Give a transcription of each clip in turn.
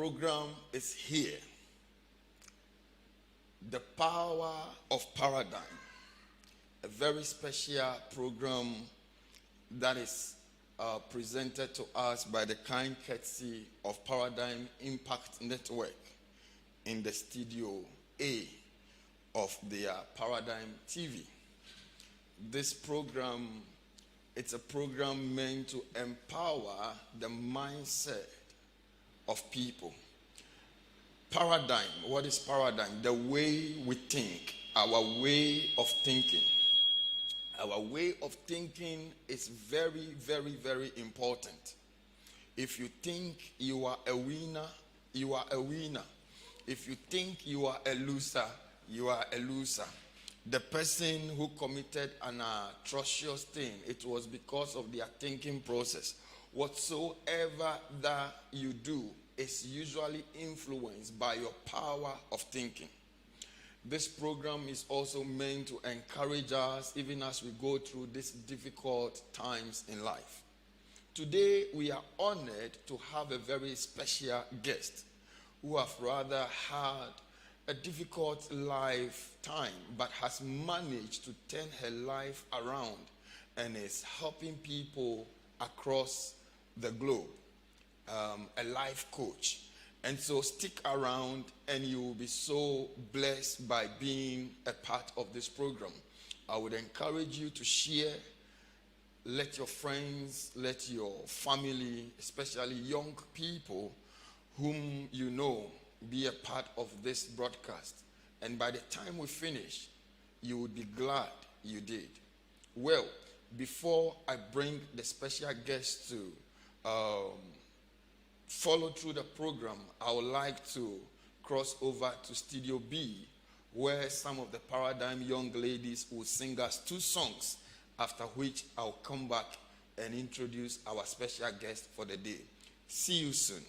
program is here. The Power of Paradigm. A very special program that is presented to us by the kind courtesy of Paradigm Impact Network in the Studio A of their Paradigm TV. This program, it's a program meant to empower the mindset of people. Paradigm, what is paradigm? The way we think, our way of thinking. Our way of thinking is very, very, very important. If you think you are a winner, you are a winner. If you think you are a loser, you are a loser. The person who committed an atrocious thing, it was because of their thinking process. Whatsoever that you do is usually influenced by your power of thinking. This program is also meant to encourage us even as we go through these difficult times in life. Today, we are honored to have a very special guest who have rather had a difficult lifetime but has managed to turn her life around and is helping people across the globe. A life coach. And so stick around and you will be so blessed by being a part of this program. I would encourage you to share. Let your friends, let your family, especially young people whom you know, be a part of this broadcast. And by the time we finish, you will be glad you did. Well, before I bring the special guest to follow through the program, I would like to cross over to Studio B, where some of the Paradigm young ladies will sing us 2 songs, after which I'll come back and introduce our special guest for the day. See you soon.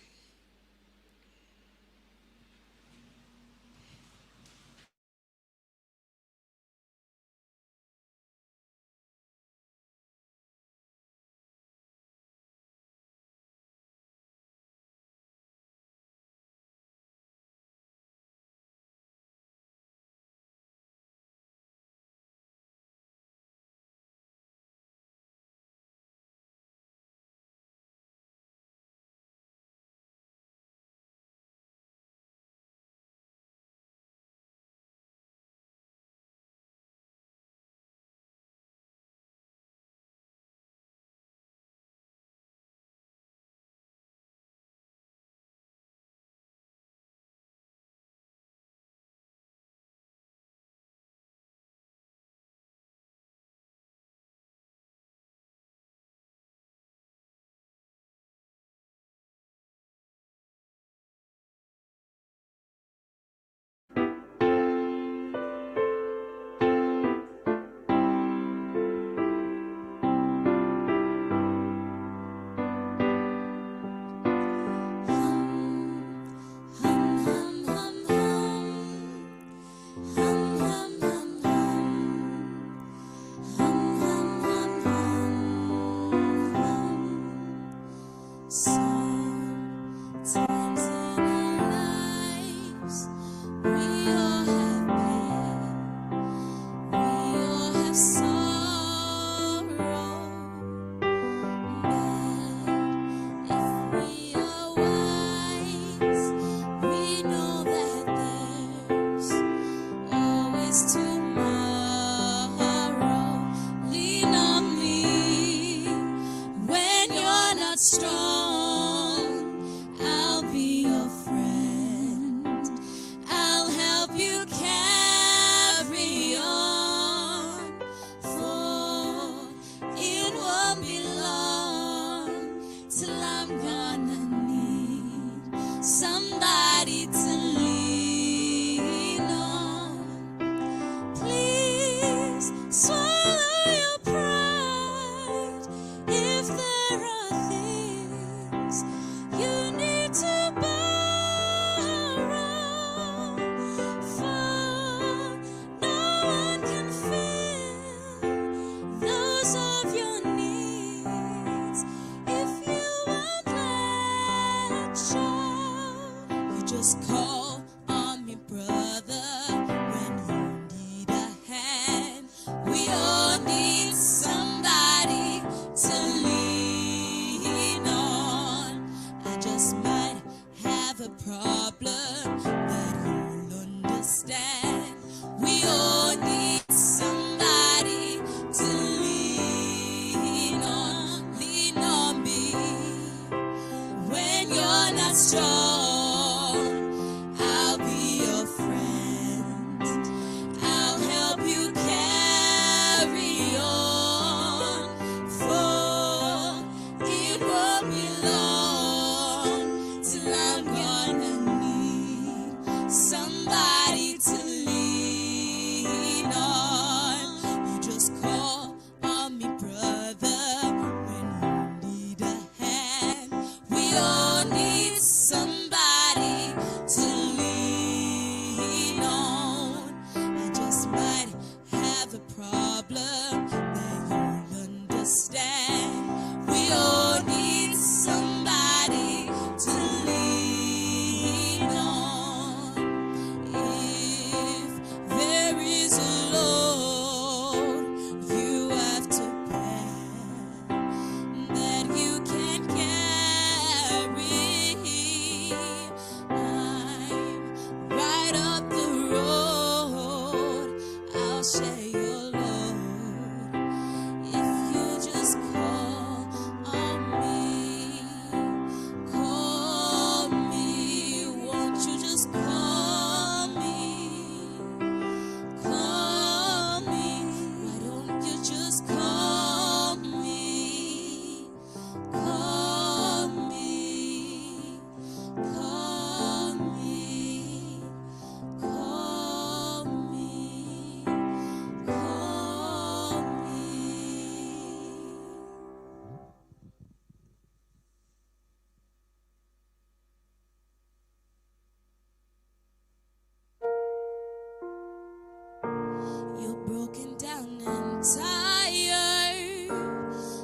We all need somebody to lean on. Lean on me when you're not strong. I'll be your friend. I'll help you carry on. For it won't be long till I'm gonna need somebody to lean on. You just call on me, brother, when you need a hand. We all need somebody to lean on. I just might have a problem that you'll understand. We all need somebody to lean on. If there is a load you have to bear that you can't carry, I'm right up the road. I'll share your load if you just call on me. Call me, won't you just call me? Call me, why don't you just call me? Call me, call me, call me, call me. You're broken down and tired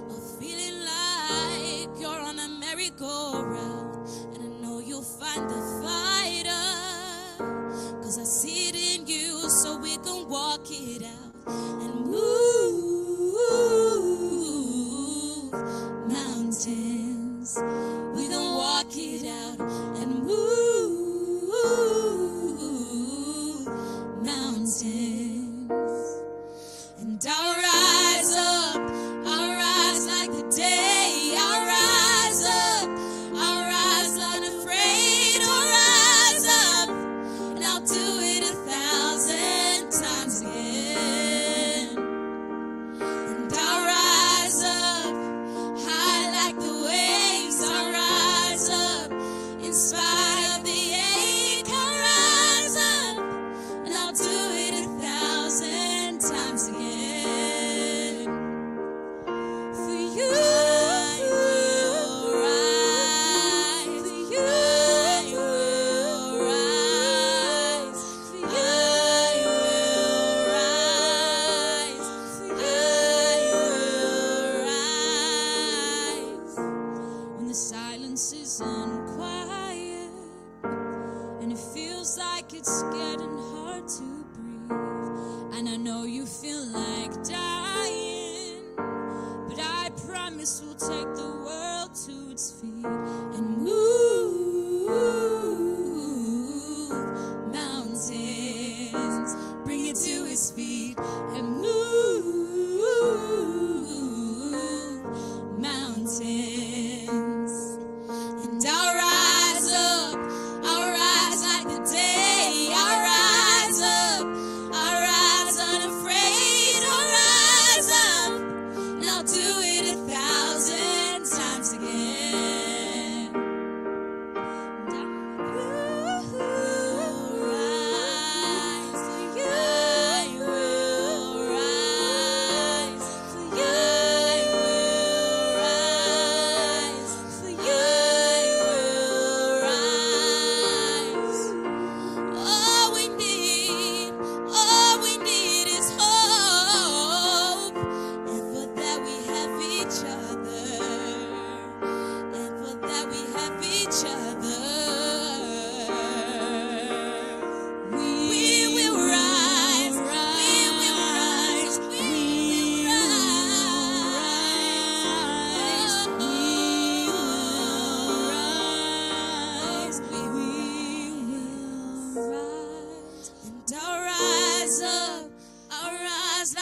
of feeling like you're on a merry-go-round, and I know you'll find the fighter, 'cause I see it in you, so we can walk it out and move mountains. We can walk it out and move mountains. And I'll rise up, I'll rise like the day. I'll rise up, I'll rise unafraid. I'll rise up, and I'll do it 1,000 times again. And I'll rise up, high like the waves. I'll rise up, in spite of the ache. I'll rise up, and I'll do it 1,000 times again. For you, I will rise. For you, I will rise. For you, I will rise. For you, I will rise. When the silence isn't quiet and it feels like it's getting hard to breathe, and I know you feel like dying, but I promise we'll take the world to its feet and move mountains. Bring it to his feet and move mountains. And I'll rise up, I'll rise like the day. I'll rise up, I'll rise unafraid. I'll rise up, and I'll do it 1,000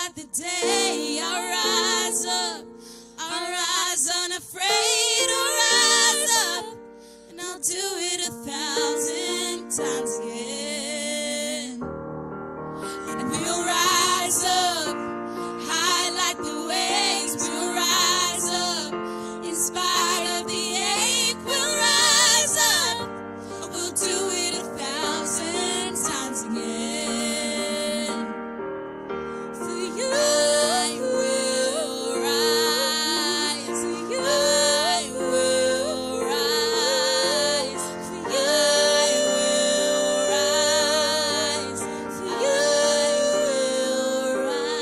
like the day. I'll rise unafraid. I'll rise up, and I'll do it 1,000 times again. And we'll rise up, high like the waves. We'll rise up, in spite of the ache. We'll rise up, we'll do it 1,000 times again. For you, I will rise. For you, I will rise. For you, I will rise. For you, I will rise.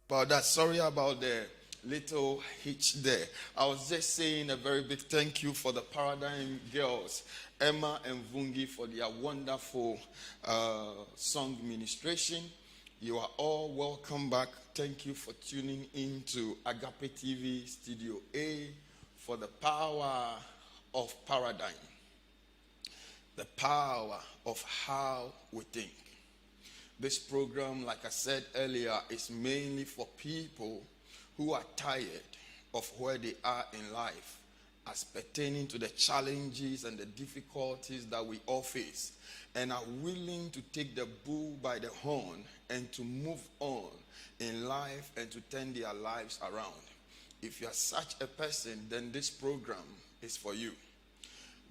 About that. Sorry about the little hitch there. I was just saying a very big thank you for the Paradigm girls, Emma and Vungi, for their wonderful song ministration. You are all welcome back. Thank you for tuning in to Agape TV Studio A for the power of Paradigm. The power of how we think. This program, like I said earlier, is mainly for people who are tired of where they are in life as pertaining to the challenges and the difficulties that we all face, and are willing to take the bull by the horn and to move on in life and to turn their lives around. If you are such a person, then this program is for you.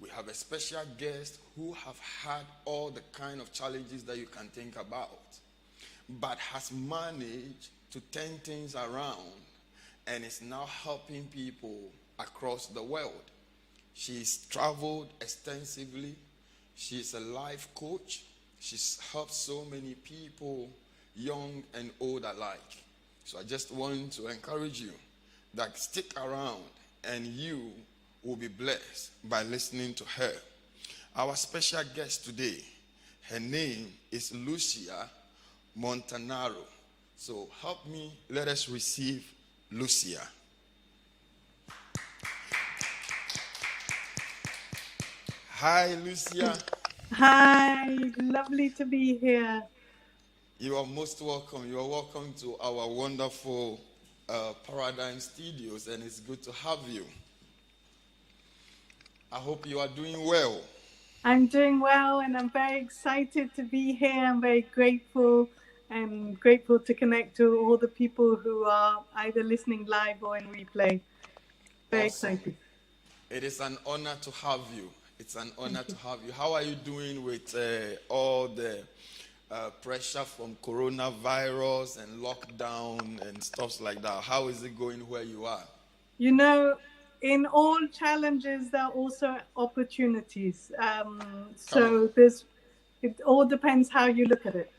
We have a special guest who have had all the kind of challenges that you can think about, but has managed to turn things around and is now helping people across the world. She's traveled extensively. She's a life coach. She's helped so many people, young and old alike. So I just want to encourage you that stick around and you will be blessed by listening to her. Our special guest today, her name is Lucia Montanaro. So help me, let us receive Lucia. Hi, Lucia. Hi, lovely to be here. You are most welcome. You are welcome to our wonderful Paradigm Studios, and it's good to have you. I hope you are doing well. I'm doing well and I'm very excited to be here. I'm very grateful and grateful to connect to all the people who are either listening live or in replay. Very Awesome. excited. It is an honor to have you. It's an honor to have you. How are you doing with all the pressure from coronavirus and lockdown and stuff like that? How is it going where you are? You know, in all challenges, there are also opportunities. So it all depends how you look at it.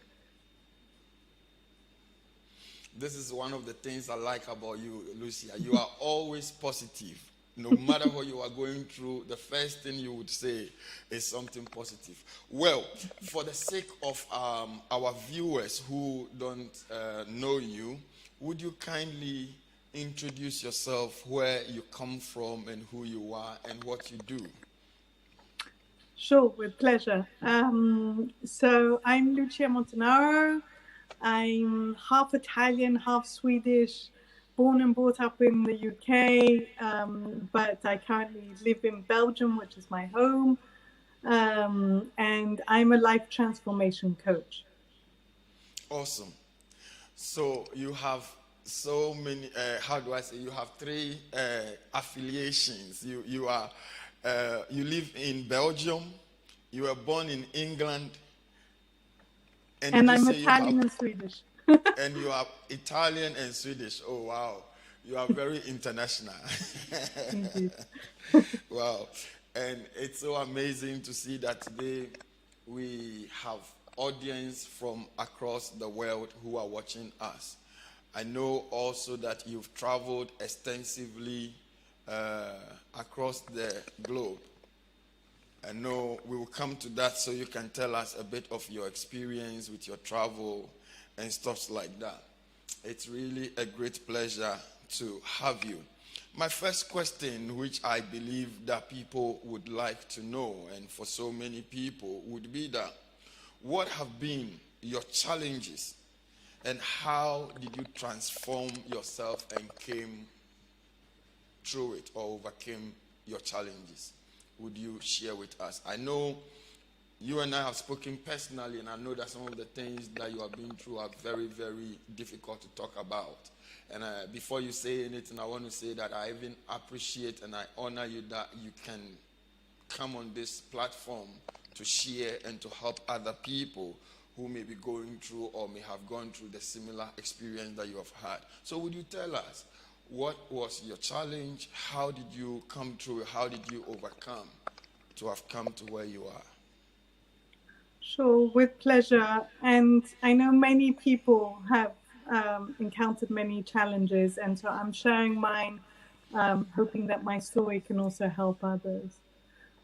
This is one of the things I like about you, Lucia. You are always positive. No matter what you are going through, the first thing you would say is something positive. Well, for the sake of our viewers who don't know you, would you kindly introduce yourself, where you come from and who you are and what you do? Sure, with pleasure. So I'm Lucia Montanaro. I'm half Italian, half Swedish, born and brought up in the UK, but I currently live in Belgium, which is my home. And I'm a life transformation coach. Awesome. So you have so many. How do I say? You have three affiliations. You live in Belgium. You were born in England, And I'm Italian and Swedish. and you are Italian and Swedish. Oh wow, you are very international. Indeed. Wow, and it's so amazing to see that today we have audience from across the world who are watching us. I know also that you've traveled extensively across the globe. I know we will come to that, so you can tell us a bit of your experience with your travel and stuff like that. It's really a great pleasure to have you. My first question, which I believe that people would like to know, and for so many people, would be that what have been your challenges and how did you transform yourself and came through it or overcame your challenges? Would you share with us? I know you and I have spoken personally, and I know that some of the things that you have been through are very, very difficult to talk about. And before you say anything, I want to say that I even appreciate and I honor you that you can come on this platform to share and to help other people who may be going through or may have gone through the similar experience that you have had. So would you tell us, what was your challenge? How did you come through? How did you overcome to have come to where you are? Sure, with pleasure. And I know many people have encountered many challenges, and so I'm sharing mine, hoping that my story can also help others.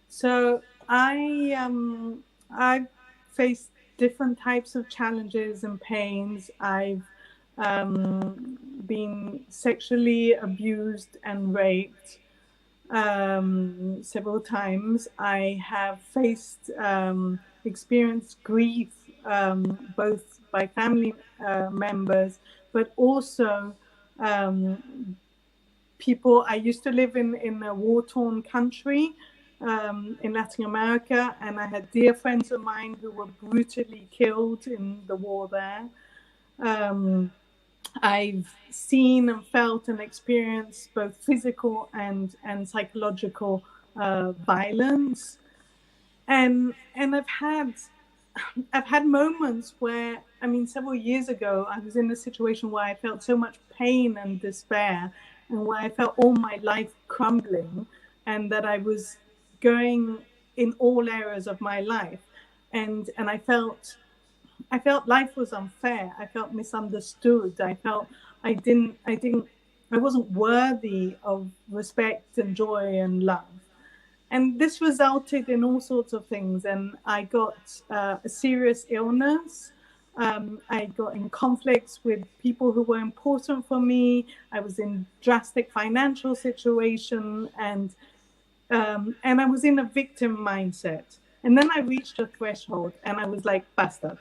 So I've faced different types of challenges and pains. I've been sexually abused and raped several times. I have experienced grief, both by family members, but also people. I used to live in a war-torn country in Latin America, and I had dear friends of mine who were brutally killed in the war there. I've seen and felt and experienced both physical and psychological violence, and I've had moments where, I mean, several years ago, I was in a situation where I felt so much pain and despair, and where I felt all my life crumbling, and that I was going in all areas of my life, and I felt life was unfair. I felt misunderstood. I felt I wasn't worthy of respect and joy and love. And this resulted in all sorts of things. And I got a serious illness. I got in conflicts with people who were important for me. I was in drastic financial situation, and I was in a victim mindset. And then I reached a threshold, and I was like, basta,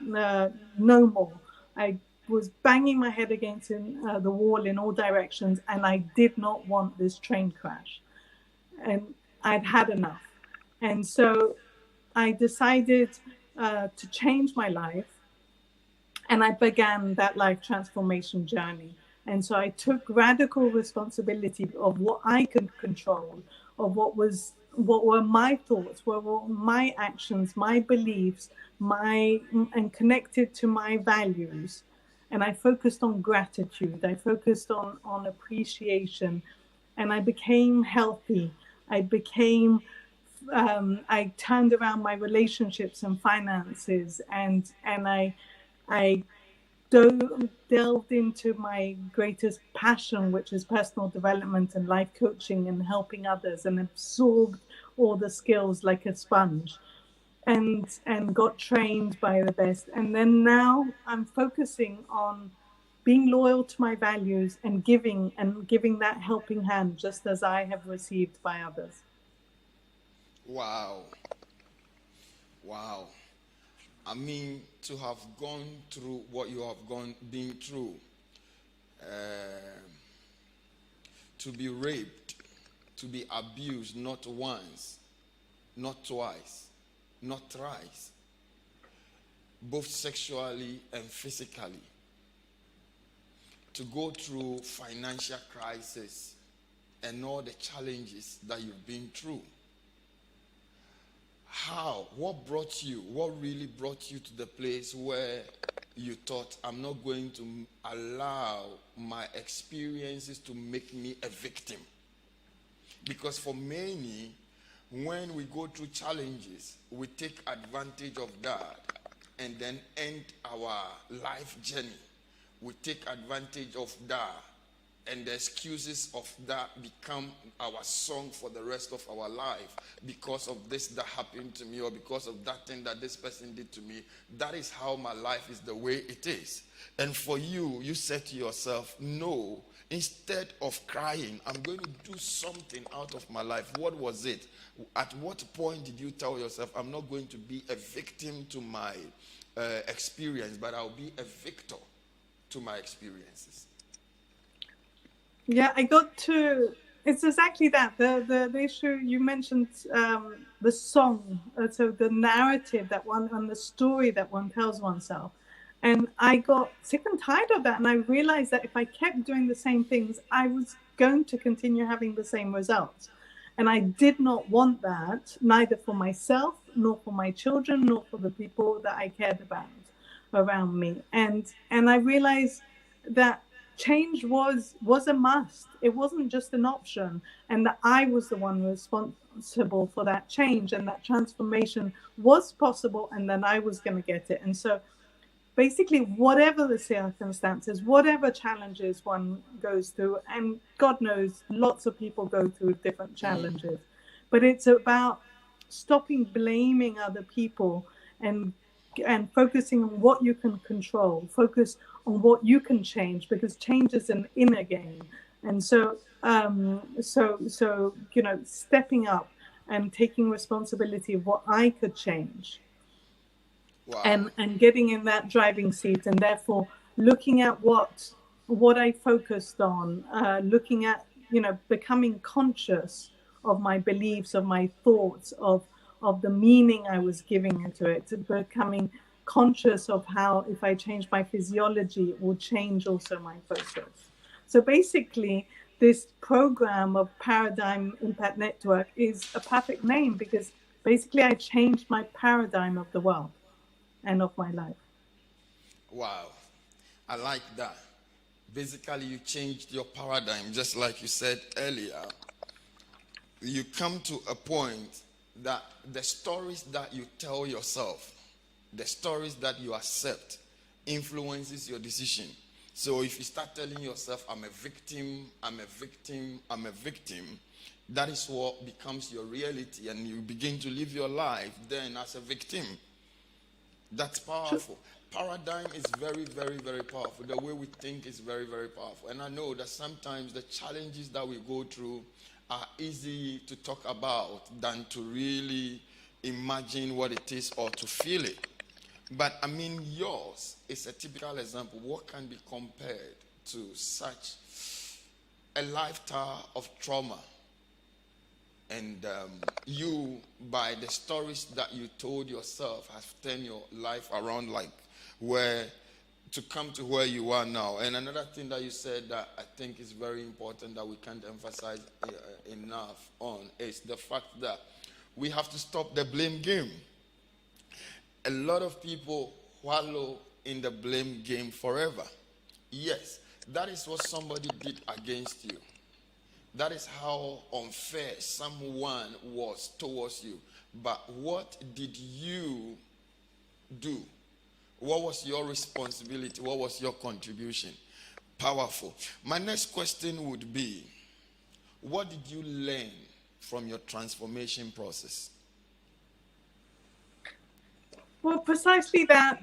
no more. I was banging my head against the wall in all directions, and I did not want this train crash. And I'd had enough. And so I decided to change my life, and I began that life transformation journey. And so I took radical responsibility of what I could control, of what were my thoughts, what were my actions, my beliefs, and connected to my values. And I focused on gratitude. I focused on appreciation, and I became healthy. I turned around my relationships and finances, and I delved into my greatest passion, which is personal development and life coaching and helping others, and absorbed all the skills like a sponge, and got trained by the best. And then now I'm focusing on being loyal to my values and giving that helping hand just as I have received by others. Wow. Wow. I mean, to have gone through what you have been through, to be raped, to be abused not once, not twice, not thrice, both sexually and physically, to go through financial crisis and all the challenges that you've been through. How? What really brought you to the place where you thought, I'm not going to allow my experiences to make me a victim? Because for many, when we go through challenges, we take advantage of that and then end our life journey. We take advantage of that, and the excuses of that become our song for the rest of our life. Because of this that happened to me, or because of that thing that this person did to me, that is how my life is the way it is. And for you, you said to yourself, no, instead of crying, I'm going to do something out of my life. What was it? At what point did you tell yourself, I'm not going to be a victim to my experience, but I'll be a victor to my experiences? Yeah, it's exactly that. The issue you mentioned, the song, so the narrative that one, and the story that one tells oneself. And I got sick and tired of that. And I realized that if I kept doing the same things, I was going to continue having the same results. And I did not want that, neither for myself, nor for my children, nor for the people that I cared about around me. And I realized that change was a must. It wasn't just an option, and that I was the one responsible for that change, and that transformation was possible, and then I was going to get it. And so basically, whatever the circumstances, whatever challenges one goes through, and God knows lots of people go through different challenges, but it's about stopping blaming other people and focusing on what you can control, focus on what you can change, because change is an inner game. And so stepping up and taking responsibility of what I could change. Wow. And getting in that driving seat, and therefore looking at what I focused on, looking at, becoming conscious of my beliefs, of my thoughts, of the meaning I was giving into it, becoming conscious of how if I change my physiology, it will change also my focus. So basically, this program of Paradigm Impact Network is a perfect name, because basically I changed my paradigm of the world and of my life. Wow. I like that. Basically, you changed your paradigm, just like you said earlier. You come to a point that the stories that you tell yourself, the stories that you accept, influences your decision. So if you start telling yourself, I'm a victim, that is what becomes your reality, and you begin to live your life then as a victim. That's powerful. Paradigm is very, very, very powerful. The way we think is very, very powerful. And I know that sometimes the challenges that we go through are easy to talk about than to really imagine what it is or to feel it. But I mean, yours is a typical example. What can be compared to such a lifetime of trauma? And you, by the stories that you told yourself, have turned your life around, like where to come to where you are now. And another thing that you said that I think is very important that we can't emphasize enough on is the fact that we have to stop the blame game. A lot of people wallow in the blame game forever. Yes, that is what somebody did against you. That is how unfair someone was towards you. But what did you do? What was your responsibility? What was your contribution? Powerful. My next question would be, what did you learn from your transformation process? Well, precisely that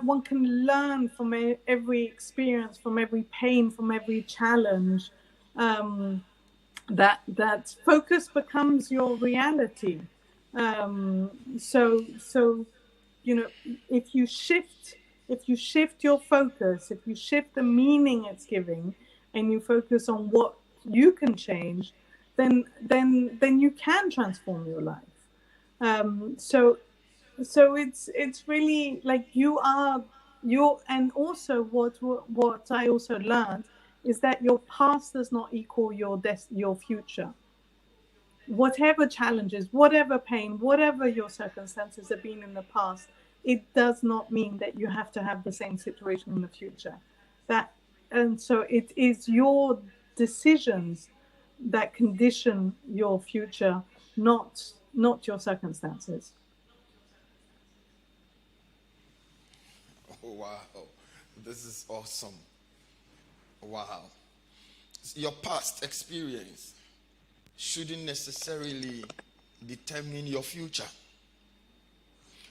one can learn from every experience, from every pain, from every challenge. That focus becomes your reality. So if you shift your focus, if you shift the meaning it's giving, and you focus on what you can change, then you can transform your life. So it's really like you, and also what I also learned is that your past does not equal your future. Whatever challenges, whatever pain, whatever your circumstances have been in the past, it does not mean that you have to have the same situation in the future. And so it is your decisions that condition your future, not your circumstances. Oh, wow. This is awesome. Wow. Your past experience shouldn't necessarily determine your future.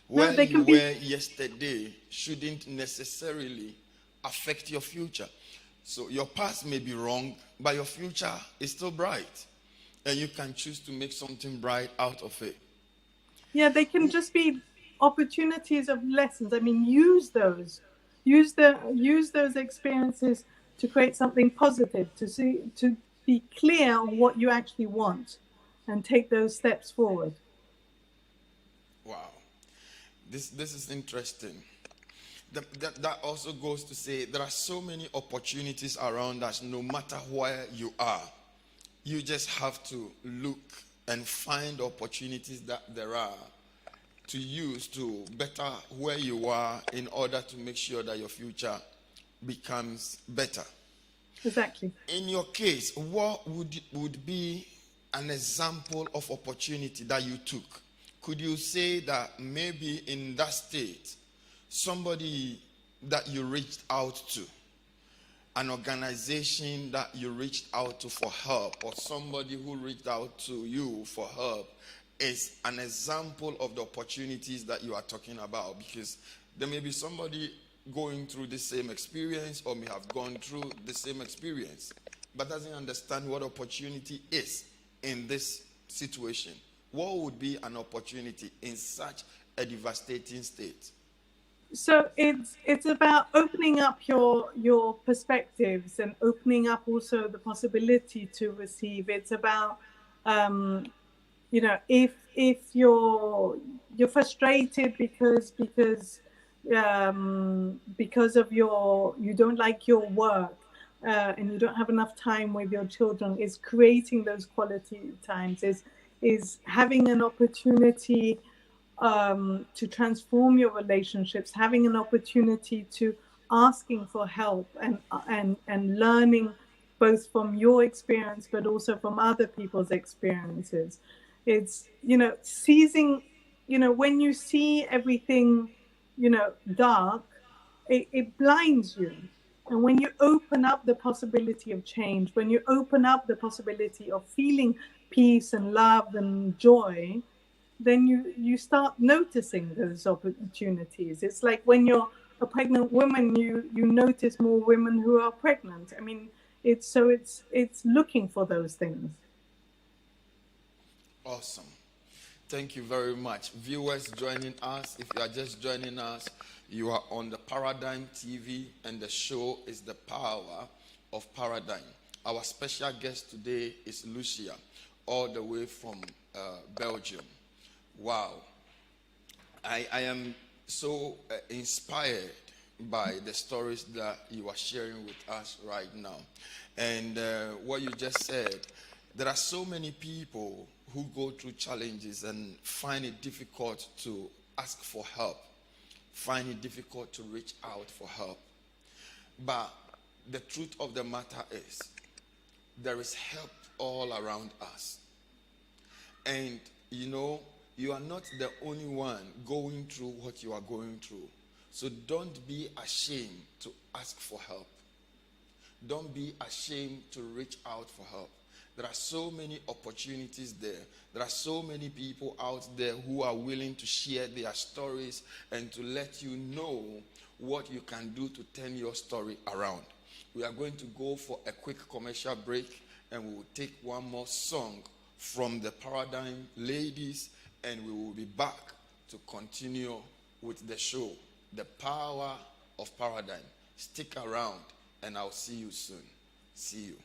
Where you were yesterday shouldn't necessarily affect your future. So your past may be wrong, but your future is still bright. And you can choose to make something bright out of it. Yeah, they can just be opportunities of lessons. I mean, use those experiences to create something positive, to be clear on what you actually want, and take those steps forward. Wow, this is interesting. That also goes to say there are so many opportunities around us. No matter where you are, you just have to look and find opportunities that there are to use to better where you are, in order to make sure that your future becomes better. Exactly. In your case, what would be an example of opportunity that you took? Could you say that maybe in that state, somebody that you reached out to, an organization that you reached out to for help, or somebody who reached out to you for help, is an example of the opportunities that you are talking about? Because there may be somebody going through the same experience, or may have gone through the same experience, but doesn't understand what opportunity is in this situation. What would be an opportunity in such a devastating state? So it's about opening up your perspectives, and opening up also the possibility to receive. It's about if you're frustrated because of you don't like your work, and you don't have enough time with your children, is creating those quality times, is having an opportunity to transform your relationships, having an opportunity to asking for help, and learning both from your experience but also from other people's experiences. It's seizing, when you see everything dark, it blinds you. And when you open up the possibility of change, when you open up the possibility of feeling peace and love and joy, then you start noticing those opportunities. It's like when you're a pregnant woman, you notice more women who are pregnant. I mean, it's looking for those things. Awesome. Thank you very much. Viewers joining us, if you are just joining us, you are on the Paradigm TV, and the show is The Power of Paradigm. Our special guest today is Lucia, all the way from Belgium. Wow. I am so inspired by the stories that you are sharing with us right now. And what you just said, there are so many people who go through challenges and find it difficult to ask for help, find it difficult to reach out for help. But the truth of the matter is, there is help all around us. And you you are not the only one going through what you are going through. So don't be ashamed to ask for help. Don't be ashamed to reach out for help. There are so many opportunities there. There are so many people out there who are willing to share their stories and to let you know what you can do to turn your story around. We are going to go for a quick commercial break, and we will take one more song from the Paradigm ladies, and we will be back to continue with the show, The Power of Paradigm. Stick around, and I'll see you soon. See you.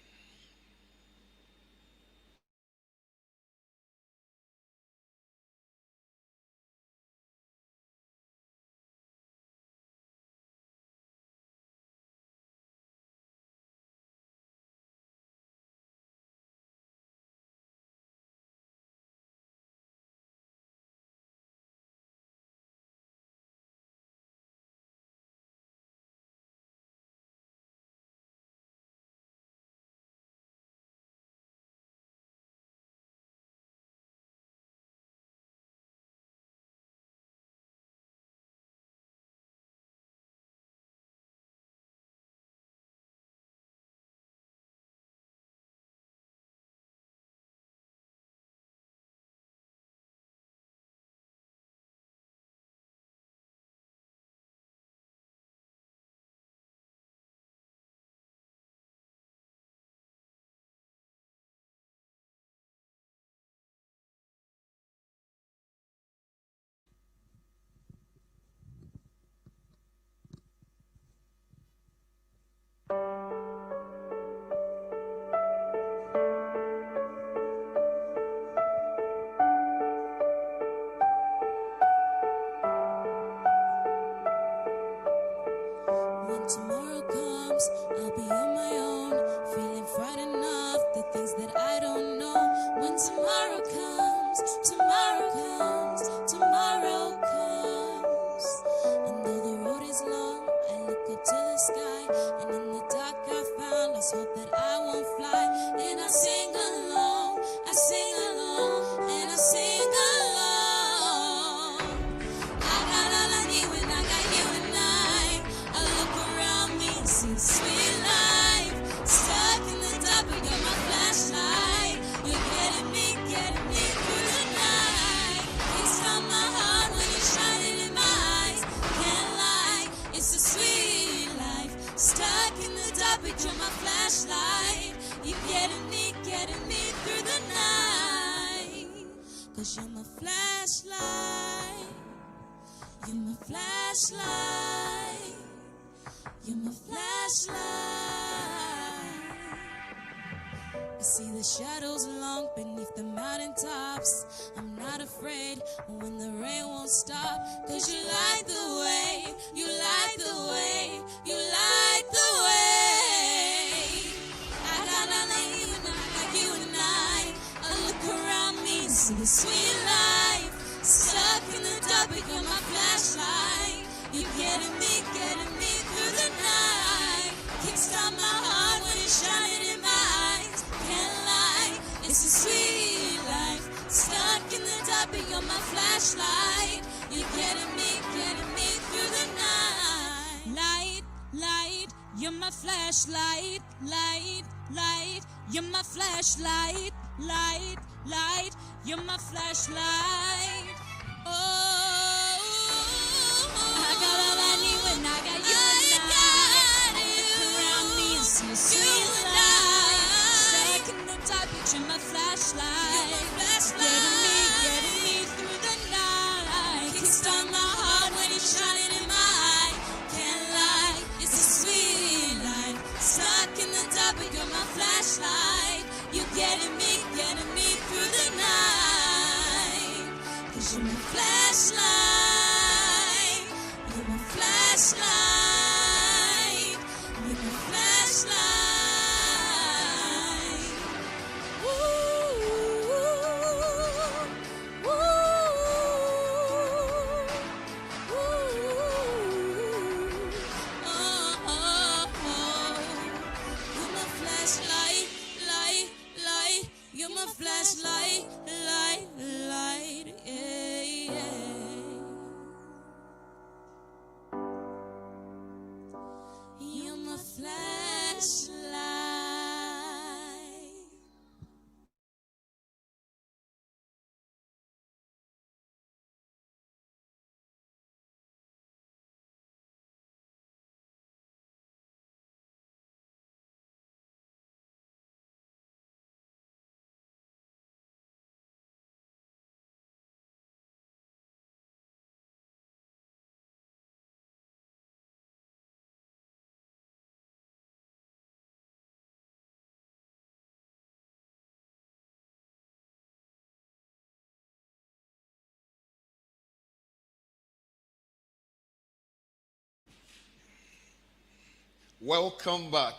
When tomorrow comes, I'll be on my own, feeling frightened of the things that I don't know. When tomorrow comes, tomorrow comes, tomorrow comes. And though the road is long, I look up to the sky, and in the dark I found lost hope that I won't fly. And I sing along, I sing along, and I sing along. I got all I need when I got you and I look around me and see the sweet life. Stuck in the dark, but you're my flashlight. You're getting me through the night. It's on my heart when you're shining in my eyes. Can't lie, it's a sweet life. Stuck in the dark, but you're my flashlight. You're getting me through the night. 'Cause you're my flashlight. You're my flashlight. You're my flashlight. I see the shadows long beneath the mountaintops. I'm not afraid when the rain won't stop. 'Cause you light the way. You light the way. You light the way. I got all of you and I got you and I look around me and see the sweet life. Stuck in the dark, but you're my flashlight. You're getting me through the night. Kickstart my heart when it's shining in my eyes. Can't lie, it's a sweet life. Stuck in the dark, but you're my flashlight. You're getting me through the night. Light, light, you're my flashlight. Light, light, you're my flashlight. Light, light, you're my flashlight. Oh, I got all I need when I got you and I look around me and see a sweet light. Stuck in the dark, but you're my flashlight. Getting me through the night. Kickstart my heart when it's shining in my eye. Can't lie, it's a sweet life. Stuck in the dark, but you're my flashlight. You're getting me through the night. 'Cause you're my flashlight. You're my flashlight. You're my flashlight. Ooh, ooh, ooh. Oh, oh, oh. You're my flashlight, light, light. You're my flashlight, light, light, yeah. flashlight. Welcome back,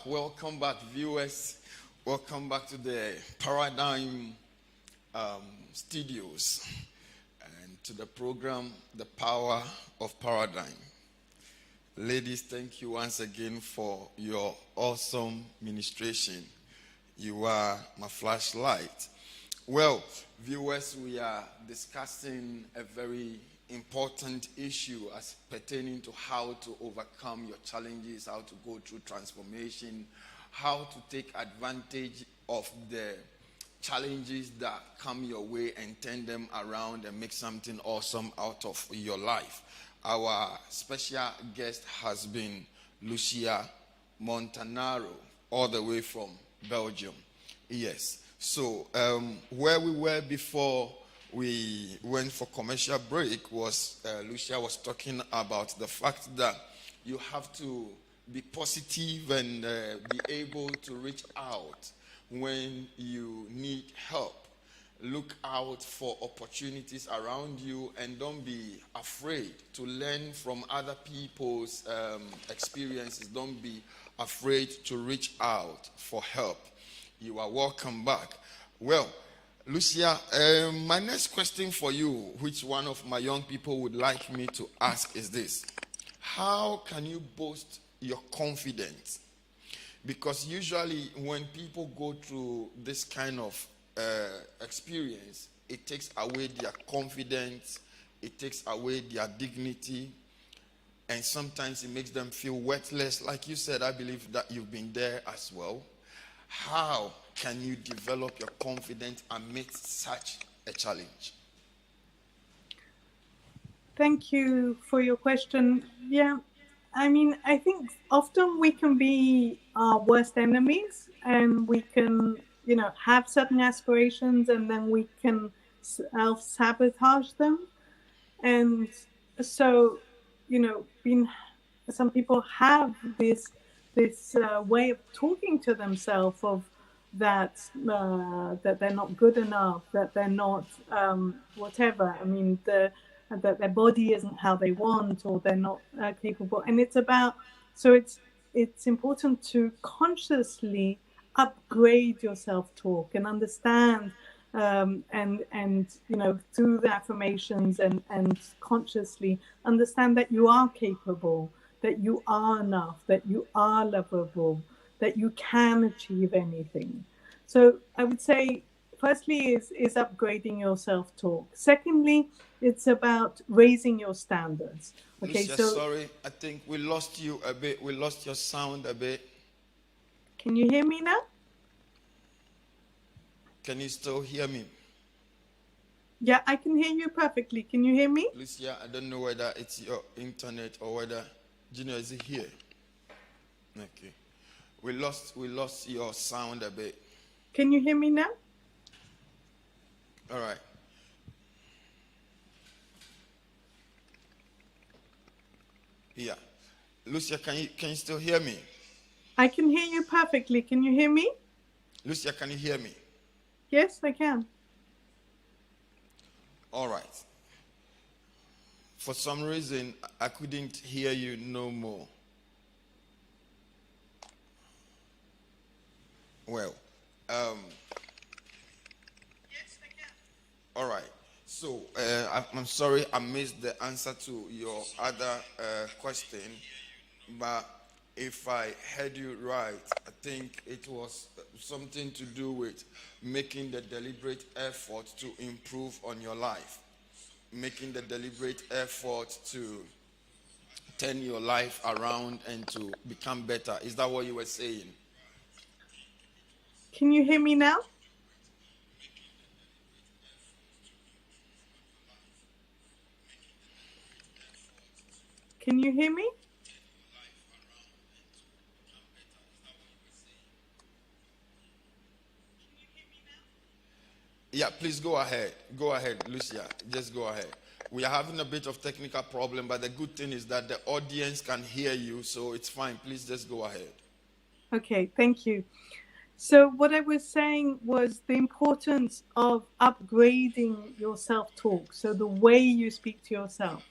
viewers. Welcome back to the Paradigm Studios and to the program, The Power of Paradigm. Ladies, thank you once again for your awesome ministration. You are my flashlight. Well, viewers, we are discussing a very important issue as pertaining to how to overcome your challenges, how to go through transformation, how to take advantage of the challenges that come your way and turn them around and make something awesome out of your life. Our special guest has been Lucia Montanaro, all the way from Belgium. Yes. So where we were before we went for commercial break was Lucia was talking about the fact that you have to be positive and be able to reach out when you need help. Look out for opportunities around you and don't be afraid to learn from other people's experiences. Don't be afraid to reach out for help. You are welcome back. Well, Lucia, my next question for you, which one of my young people would like me to ask, is this. How can you boost your confidence? Because usually when people go through this kind of experience, it takes away their confidence, it takes away their dignity, and sometimes it makes them feel worthless. Like you said, I believe that you've been there as well. How can you develop your confidence amidst such a challenge? Thank you for your question. Yeah, I mean, I think often we can be our worst enemies, and we can, have certain aspirations, and then we can self-sabotage them. And so, some people have this way of talking to themselves of that they're not good enough, that they're not whatever. I mean, that their body isn't how they want, or they're not capable. And it's important to consciously upgrade your self-talk and understand and through the affirmations and consciously understand that you are capable, that you are enough, that you are lovable, that you can achieve anything. So I would say, firstly, is upgrading your self-talk. Secondly, it's about raising your standards. Okay, Lucia, sorry, I think we lost you a bit. We lost your sound a bit. Can you hear me now? Can you still hear me? Yeah, I can hear you perfectly. Can you hear me? Lucia, I don't know whether it's your internet or whether Junior is here. Okay. We lost your sound a bit. Can you hear me now? All right. Yeah. Lucia, can you still hear me? I can hear you perfectly. Can you hear me? Lucia, can you hear me? Yes, I can. All right. For some reason, I couldn't hear you no more. Well, yes, I can. All right. So, I'm sorry I missed the answer to your other question, but if I heard you right, I think it was something to do with making the deliberate effort to improve on your life, making the deliberate effort to turn your life around and to become better. Is that what you were saying? Can you hear me now? Can you hear me? Yeah, please go ahead. Go ahead, Lucia. Just go ahead. We are having a bit of technical problem, but the good thing is that the audience can hear you, so it's fine. Please just go ahead. Okay, thank you. So what I was saying was the importance of upgrading your self-talk, so the way you speak to yourself.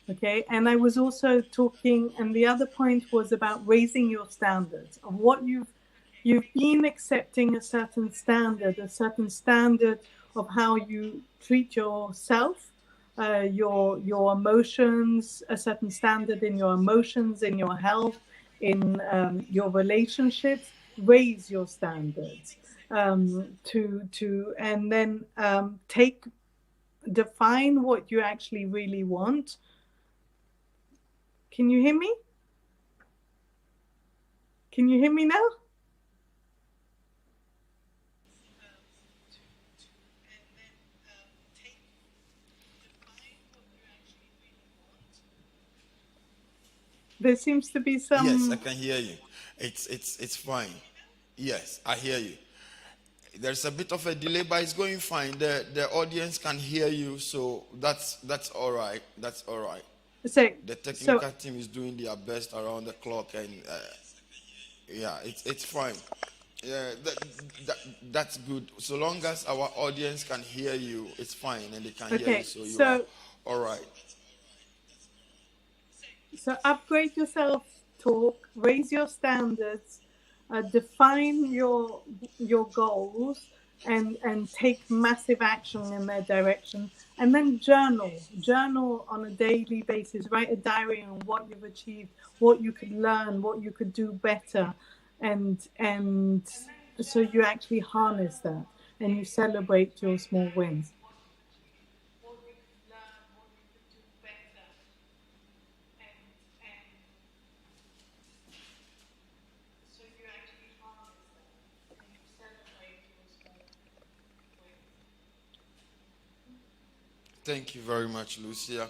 Okay, and I was also talking, and the other point was about raising your standards of what you've been accepting a certain standard of how you treat yourself, your emotions, a certain standard in your emotions, in your health, in your relationships. Raise your standards and then define what you actually really want. Can you hear me? Can you hear me now? There seems to be some. Yes, I can hear you. It's fine. Yes, I hear you. There's a bit of a delay, but it's going fine. The audience can hear you, so that's all right. That's all right. The technical team is doing their best around the clock, and yeah, it's fine. Yeah, that's good. So long as our audience can hear you, it's fine, and they can hear you, so you are all right. So upgrade your self-talk, raise your standards, define your goals, and take massive action in their direction. And then journal on a daily basis. Write a diary on what you've achieved, what you could learn, what you could do better, and so you actually harness that and you celebrate your small wins. Thank you very much, Lucia.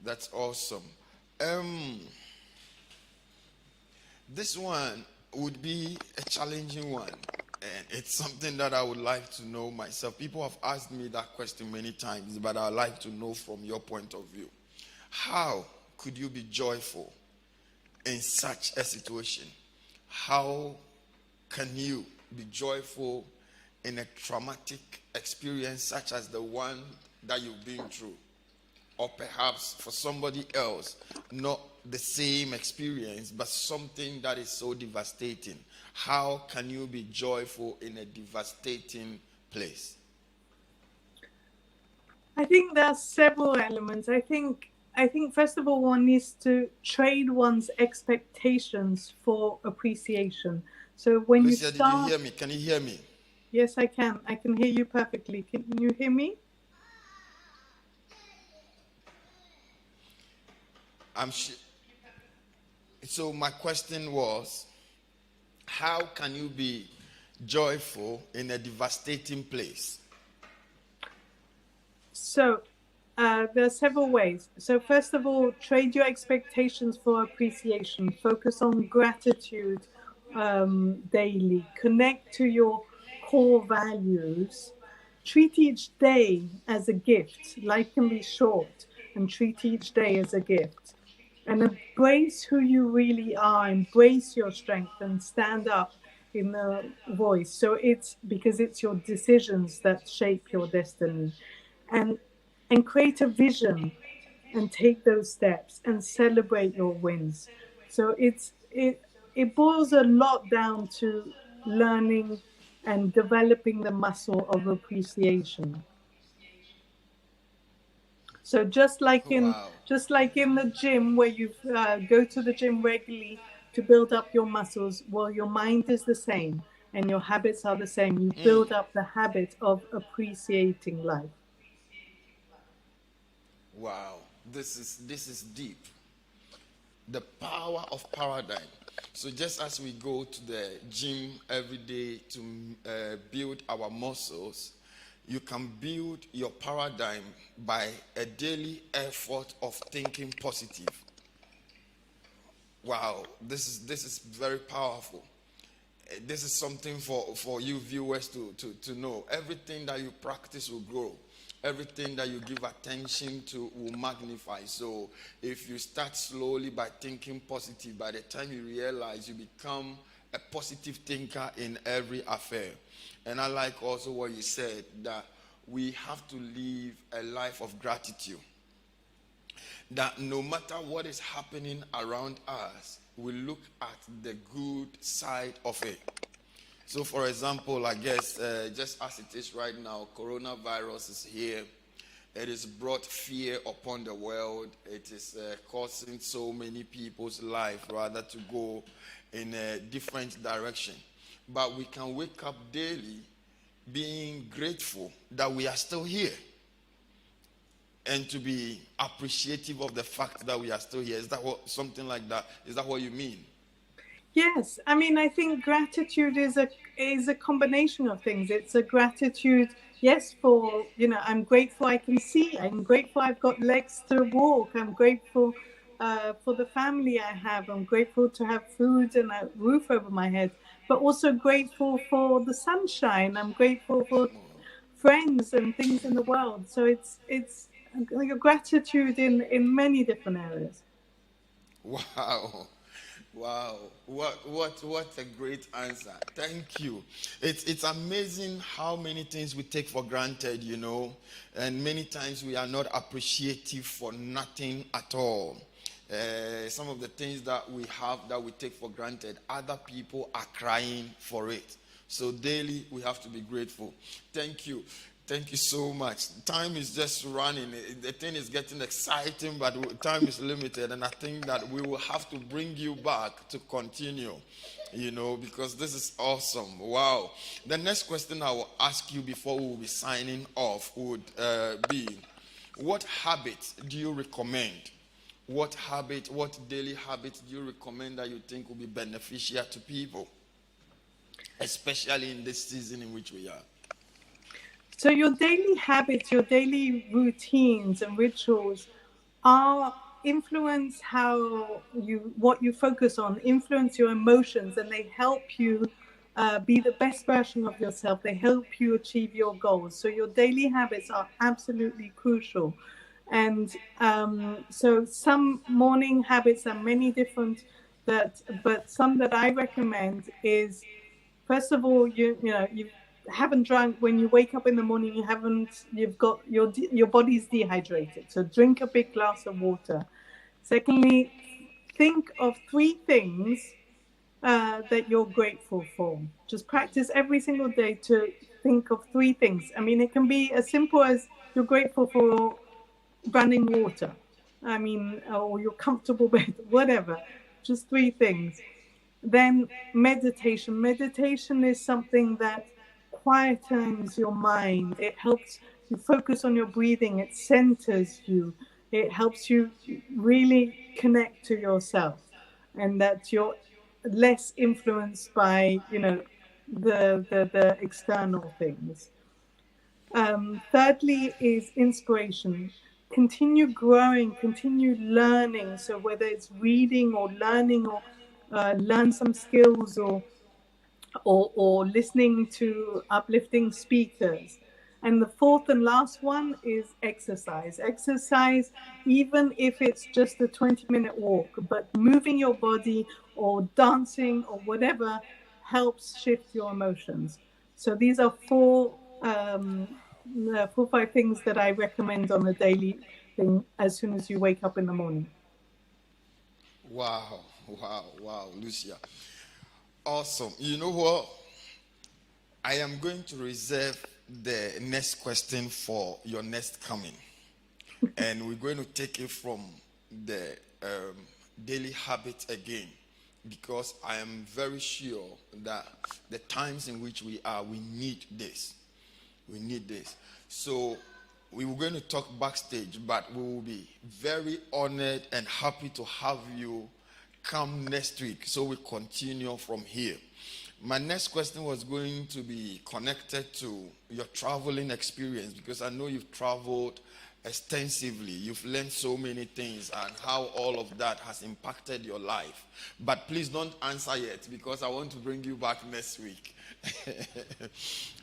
That's awesome. This one would be a challenging one, and it's something that I would like to know myself. People have asked me that question many times, but I'd like to know from your point of view. How could you be joyful in such a situation? How can you be joyful in a traumatic experience such as the one that you've been through? Or perhaps for somebody else, not the same experience, but something that is so devastating. How can you be joyful in a devastating place? I think there are several elements. I think first of all, one needs to trade one's expectations for appreciation. So when Lucia, you start, did you hear me? Can you hear me? Yes, I can. I can hear you perfectly. Can you hear me? So my question was, how can you be joyful in a devastating place? So there are several ways. So first of all, trade your expectations for appreciation. Focus on gratitude daily. Connect to your core values. Treat each day as a gift. Life can be short, and treat each day as a gift. And embrace who you really are. Embrace your strength and stand up in the voice. So it's because it's your decisions that shape your destiny. And create a vision and take those steps and celebrate your wins. So it boils a lot down to learning and developing the muscle of appreciation. So just like in the gym, where you go to the gym regularly to build up your muscles, well, your mind is the same and your habits are the same. You build up the habit of appreciating life. Wow, this is deep. the power of paradigm. So just as we go to the gym every day to build our muscles, you can build your paradigm by a daily effort of thinking positive. Wow, this is very powerful. This is something for you viewers to know. Everything that you practice will grow. Everything that you give attention to will magnify. So if you start slowly by thinking positive, by the time you realize, you become a positive thinker in every affair. And I like also what you said, that we have to live a life of gratitude. That no matter what is happening around us, we look at the good side of it. So, for example, I guess just as it is right now, coronavirus is here. It has brought fear upon the world. It is causing so many people's life rather to go in a different direction. But we can wake up daily being grateful that we are still here, and to be appreciative of the fact that we are still here. Is that something like that? Is that what you mean? Yes, I mean, I think gratitude is a combination of things. It's a gratitude, yes, for, I'm grateful I can see. I'm grateful I've got legs to walk. I'm grateful for the family I have. I'm grateful to have food and a roof over my head, but also grateful for the sunshine. I'm grateful for friends and things in the world. So it's like a gratitude in many different areas. Wow. Wow, what a great answer. Thank you. It's amazing how many things we take for granted, and many times we are not appreciative for nothing at all. Some of the things that we have that we take for granted, other people are crying for it. So daily we have to be grateful. Thank you. Thank you so much. Time is just running. The thing is getting exciting, but time is limited. And I think that we will have to bring you back to continue, because this is awesome. Wow. The next question I will ask you before we will be signing off would be, what habits do you recommend? What daily habits do you recommend that you think will be beneficial to people, especially in this season in which we are? So your daily habits, your daily routines and rituals are influence what you focus on, influence your emotions, and they help you be the best version of yourself. They help you achieve your goals. So your daily habits are absolutely crucial. And so some morning habits are many different, but some that I recommend is, first of all, you haven't drunk. When you wake up in the morning, you've got your body's dehydrated, so drink a big glass of water. Secondly, think of 3 things that you're grateful for. Just practice every single day to think of 3 things. I mean, it can be as simple as you're grateful for running water, or your comfortable bed, whatever. Just 3 things. Then meditation. Meditation is something that quietens your mind. It helps you focus on your breathing. It centers you. It helps you really connect to yourself, and that you're less influenced by the external things. Thirdly is inspiration. Continue growing, continue learning. So whether it's reading or learning, or learn some skills, or listening to uplifting speakers. And the fourth and last one is exercise. Exercise, even if it's just a 20-minute walk, but moving your body or dancing or whatever helps shift your emotions. So these are 4 or 5 things that I recommend on a daily thing as soon as you wake up in the morning. Wow, Lucia. Awesome. You know what? I am going to reserve the next question for your next coming. And we're going to take it from the daily habits again, because I am very sure that the times in which we are, we need this. We need this. So we were going to talk backstage, but we will be very honored and happy to have you come next week. So we continue from here. My next question was going to be connected to your traveling experience, because I know you've traveled extensively. You've learned so many things and how all of that has impacted your life. But please don't answer yet, because I want to bring you back next week.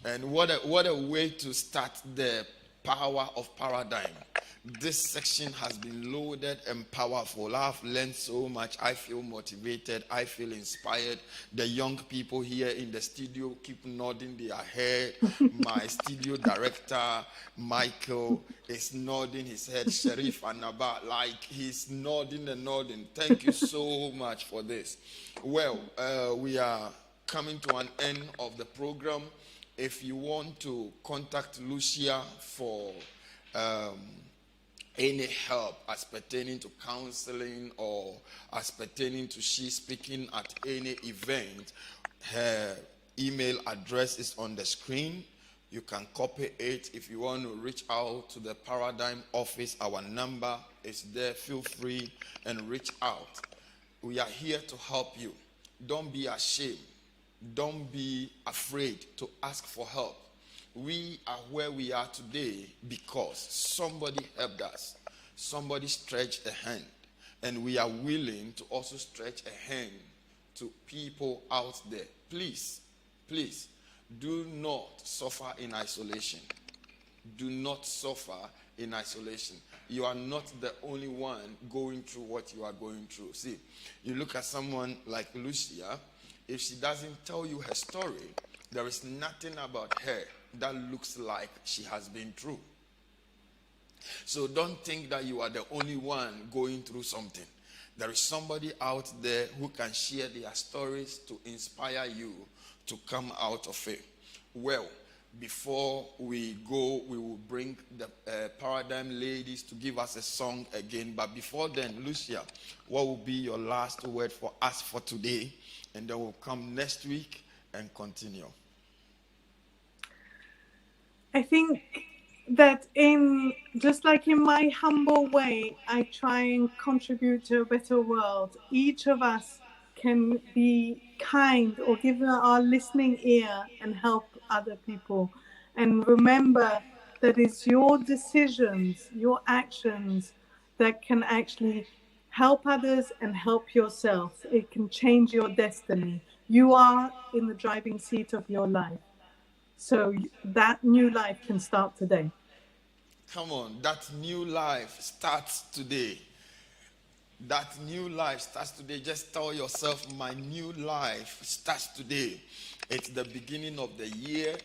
And what a way to start the power of paradigm. This section has been loaded and powerful. I've learned so much. I feel motivated. I feel inspired. The young people here in the studio keep nodding their head. My studio director, Michael, is nodding his head. Sharif Anaba, like he's nodding and nodding. Thank you so much for this. Well, we are coming to an end of the program. If you want to contact Lucia for any help as pertaining to counseling or as pertaining to she speaking at any event, her email address is on the screen. You can copy it. If you want to reach out to the Paradigm office, our number is there. Feel free and reach out. We are here to help you. Don't be ashamed. Don't be afraid to ask for help. We are where we are today because somebody helped us. Somebody stretched a hand. And we are willing to also stretch a hand to people out there. Please, please, do not suffer in isolation. Do not suffer in isolation. You are not the only one going through what you are going through. See, you look at someone like Lucia. If she doesn't tell you her story, there is nothing about her that looks like she has been through. So don't think that you are the only one going through something. There is somebody out there who can share their stories to inspire you to come out of it. Well, before we go, we will bring the Paradigm ladies to give us a song again. But before then, Lucia, what will be your last word for us for today? And then we'll come next week and continue. I think that just like in my humble way, I try and contribute to a better world. Each of us can be kind or give our listening ear and help other people. And remember that it's your decisions, your actions that can actually help others and help yourself. It can change your destiny. You are in the driving seat of your life. So that new life can start today. Come on, that new life starts today. That new life starts today. Just tell yourself, my new life starts today. It's the beginning of the year.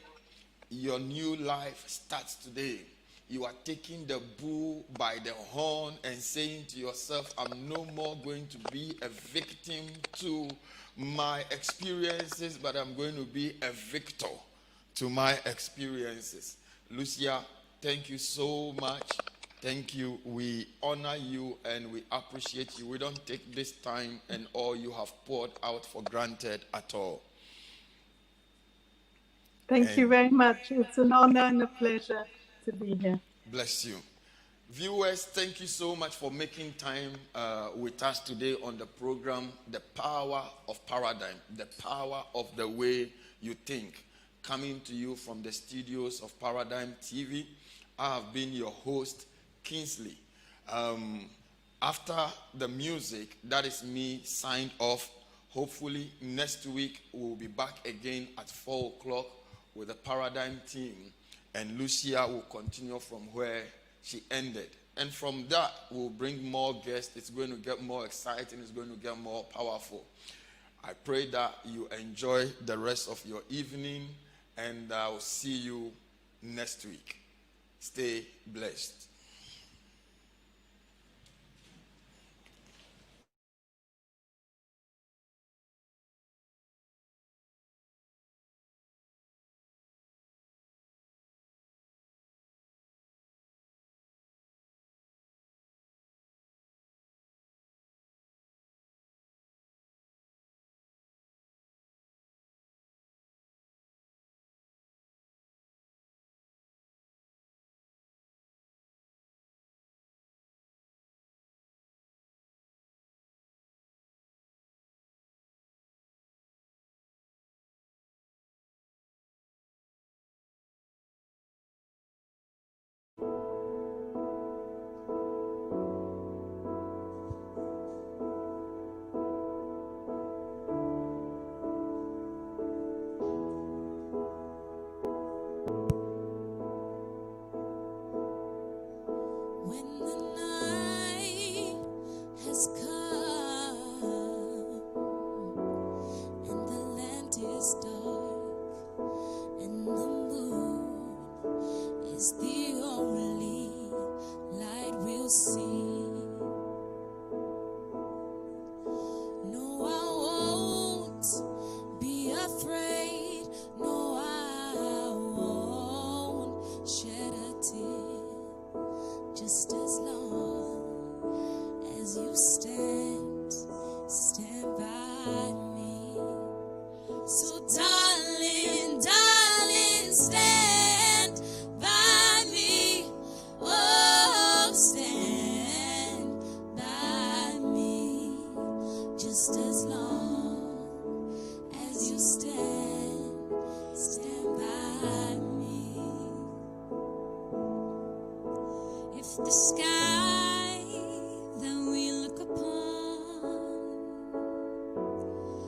Your new life starts today. You are taking the bull by the horn and saying to yourself, I'm no more going to be a victim to my experiences, but I'm going to be a victor to my experiences. Lucia, thank you so much. Thank you. We honor you and we appreciate you. We don't take this time and all you have poured out for granted at all. Thank you very much. It's an honor and a pleasure to be here. Bless you. Viewers, thank you so much for making time with us today on the program, The Power of Paradigm, the power of the way you think. Coming to you from the studios of Paradigm TV. I have been your host, Kingsley. After the music, that is me signed off. Hopefully next week we'll be back again at 4 o'clock with the Paradigm team, and Lucia will continue from where she ended. And from that, we'll bring more guests. It's going to get more exciting. It's going to get more powerful. I pray that you enjoy the rest of your evening, and I'll see you next week. Stay blessed. just as long as you stand by me. If the sky that we look upon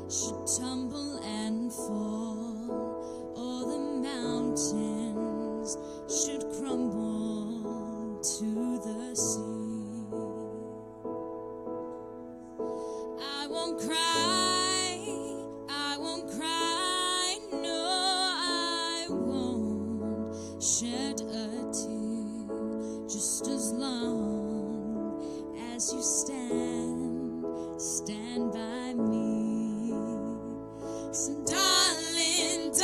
should tumble and fall, or the mountains should crumble to the sea, I won't cry, no, I won't shed a tear, just as long as you stand by me. So darling,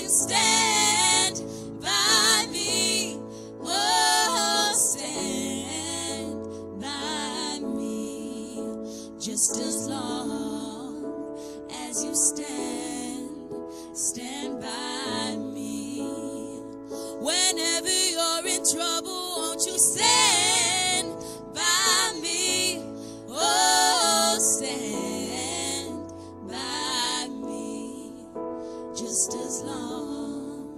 stand by me, oh, stand by me, just as long as you stand by me. Whenever you're in trouble, won't you stand by me, oh, stand by me, just as long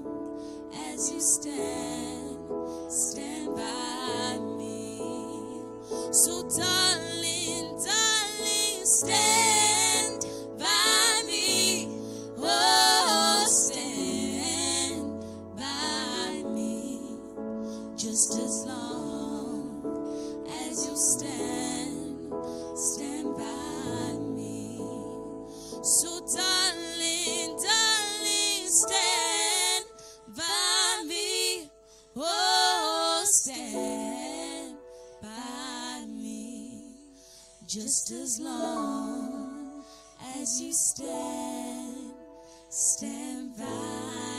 as you stand by me. So darling, stand by me, oh, stand by me, just as long as you stand by me. So darling, stand by me, oh, stand by me, just as long as you stand by